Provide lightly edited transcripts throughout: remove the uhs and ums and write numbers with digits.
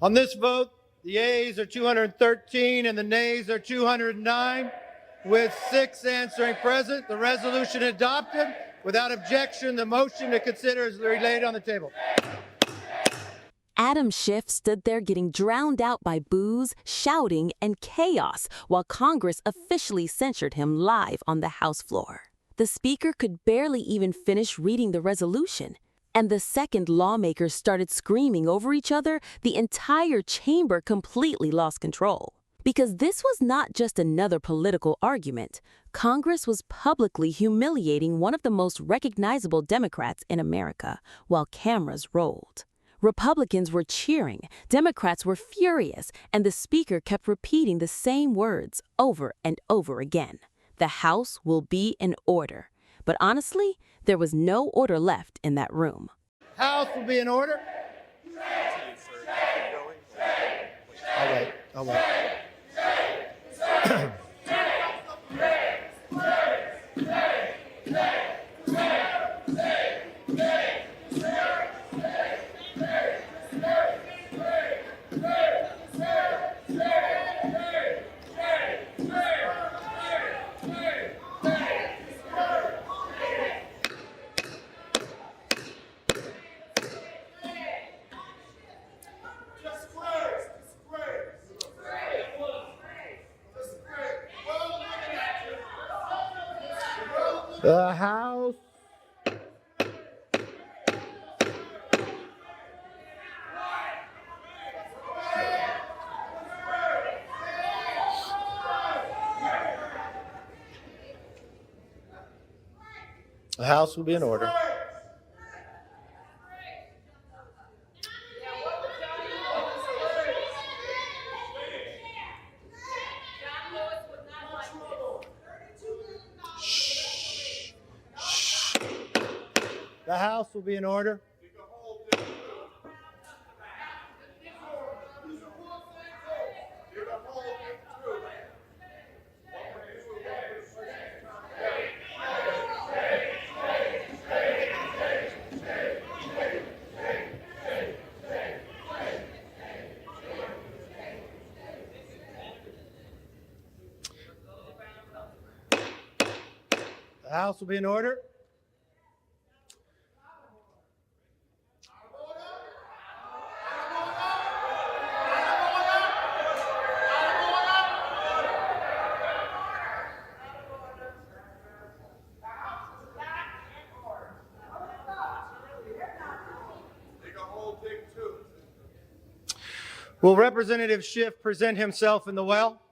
On this vote, the yeas are 213 and the nays are 209. With 6 answering present, the resolution adopted. Without objection, the motion to consider is laid on the table. Adam Schiff stood there getting drowned out by boos, shouting, and chaos while Congress officially censured him live on the House floor. The Speaker could barely even finish reading the resolution. And the second lawmakers started screaming over each other, the entire chamber completely lost control. Because this was not just another political argument. Congress was publicly humiliating one of the most recognizable Democrats in America while cameras rolled. Republicans were cheering, Democrats were furious, and the Speaker kept repeating the same words over and over again. The House will be in order. But honestly, there was no order left in that room. House will be in order. I'll wait. The House. The House will be in order. The House will be in order. The House will be in order. Will Representative Schiff present himself in the well?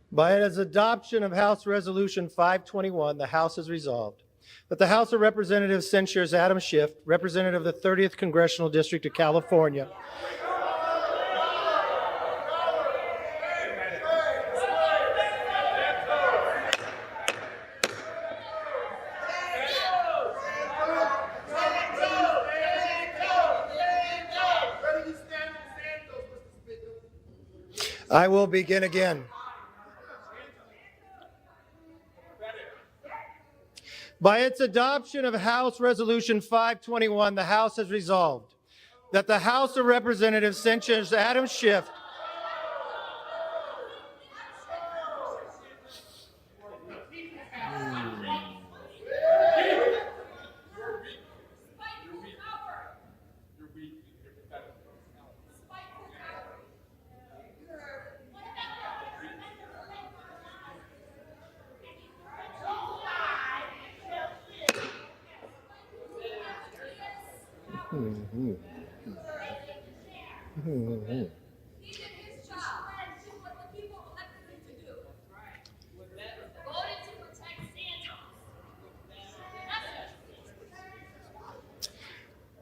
By its adoption of House Resolution 521, the House has resolved that the House of Representatives censures Adam Schiff, representative of the 30th Congressional District of California, I will begin again. By its adoption of House Resolution 521, the House has resolved that the House of Representatives censures Adam Schiff,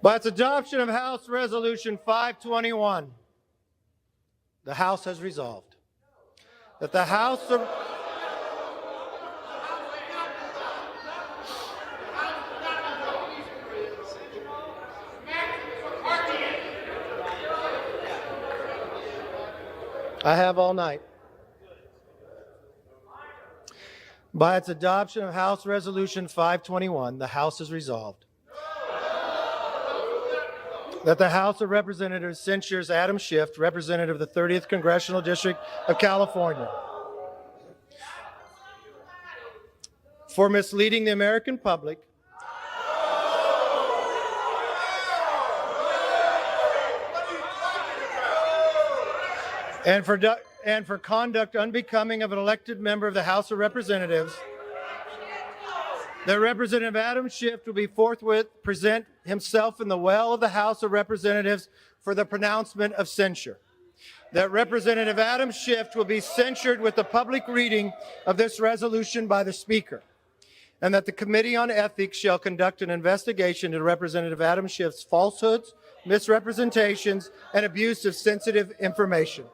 By its adoption of House Resolution 521, the House has resolved that the House of... I have all night. By its adoption of House Resolution 521, the House has resolved that the House of Representatives censures Adam Schiff, representative of the 30th Congressional District of California, for misleading the American public and for conduct unbecoming of an elected member of the House of Representatives. That Representative Adam Schiff will be forthwith present himself in the well of the House of Representatives for the pronouncement of censure. That Representative Adam Schiff will be censured with the public reading of this resolution by the Speaker. And that the Committee on Ethics shall conduct an investigation into Representative Adam Schiff's falsehoods, misrepresentations, and abuse of sensitive information.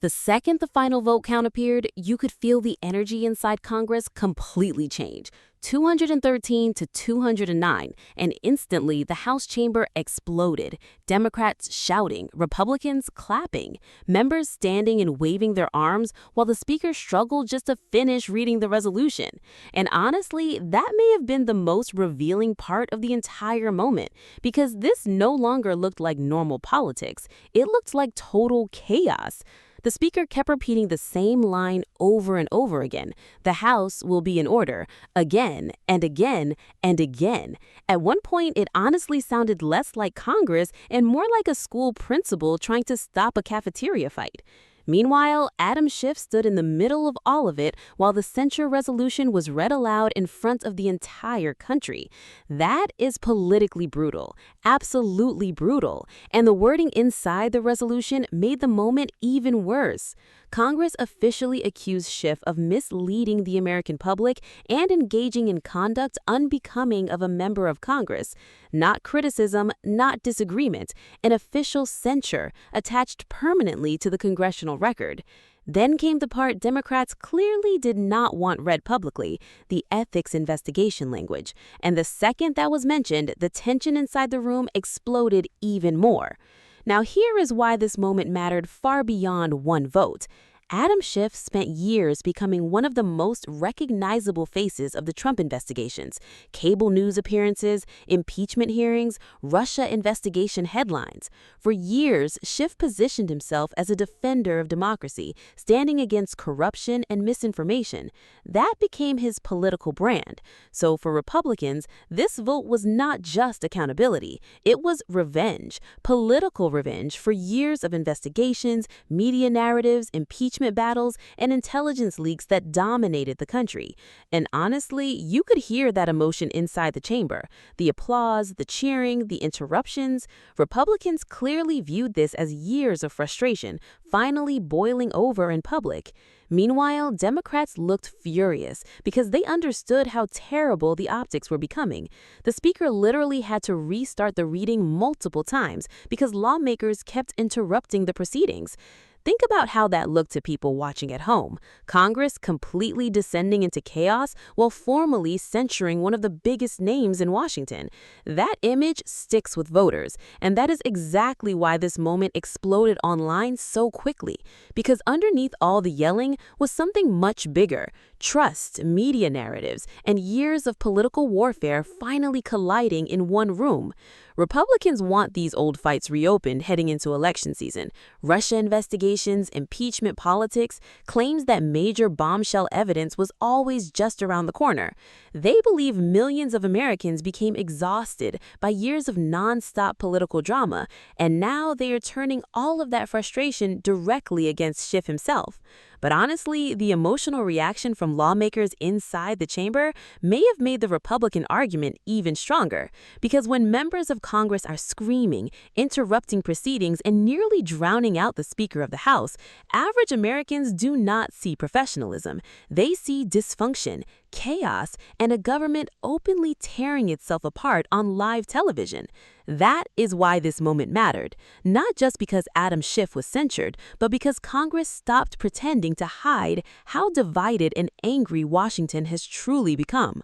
The second the final vote count appeared, you could feel the energy inside Congress completely change. 213 to 209, and instantly the House chamber exploded. Democrats shouting, Republicans clapping, members standing and waving their arms while the Speaker struggled just to finish reading the resolution. And honestly, that may have been the most revealing part of the entire moment, because this no longer looked like normal politics. It looked like total chaos. The Speaker kept repeating the same line over and over again. The House will be in order, again and again and again. At one point, it honestly sounded less like Congress and more like a school principal trying to stop a cafeteria fight. Meanwhile, Adam Schiff stood in the middle of all of it while the censure resolution was read aloud in front of the entire country. That is politically brutal, absolutely brutal, and the wording inside the resolution made the moment even worse. Congress officially accused Schiff of misleading the American public and engaging in conduct unbecoming of a member of Congress. Not criticism, not disagreement, an official censure attached permanently to the congressional record. Then came the part Democrats clearly did not want read publicly, the ethics investigation language. And the second that was mentioned, the tension inside the room exploded even more. Now here is why this moment mattered far beyond one vote. Adam Schiff spent years becoming one of the most recognizable faces of the Trump investigations. Cable news appearances, impeachment hearings, Russia investigation headlines. For years, Schiff positioned himself as a defender of democracy, standing against corruption and misinformation. That became his political brand. So for Republicans, this vote was not just accountability. It was revenge, political revenge for years of investigations, media narratives, impeachment battles, and intelligence leaks that dominated the country. And honestly, you could hear that emotion inside the chamber. The applause, the cheering, the interruptions. Republicans clearly viewed this as years of frustration, finally boiling over in public. Meanwhile, Democrats looked furious because they understood how terrible the optics were becoming. The Speaker literally had to restart the reading multiple times because lawmakers kept interrupting the proceedings. Think about how that looked to people watching at home. Congress completely descending into chaos while formally censuring one of the biggest names in Washington. That image sticks with voters, and that is exactly why this moment exploded online so quickly. Because underneath all the yelling was something much bigger. Trust, media narratives, and years of political warfare finally colliding in one room. Republicans want these old fights reopened heading into election season. Russia investigations, impeachment politics, claims that major bombshell evidence was always just around the corner. They believe millions of Americans became exhausted by years of nonstop political drama, and now they are turning all of that frustration directly against Schiff himself. But honestly, the emotional reaction from lawmakers inside the chamber may have made the Republican argument even stronger. Because when members of Congress are screaming, interrupting proceedings, and nearly drowning out the Speaker of the House, average Americans do not see professionalism. They see dysfunction, chaos, and a government openly tearing itself apart on live television. That is why this moment mattered, not just because Adam Schiff was censured, but because Congress stopped pretending to hide how divided and angry Washington has truly become.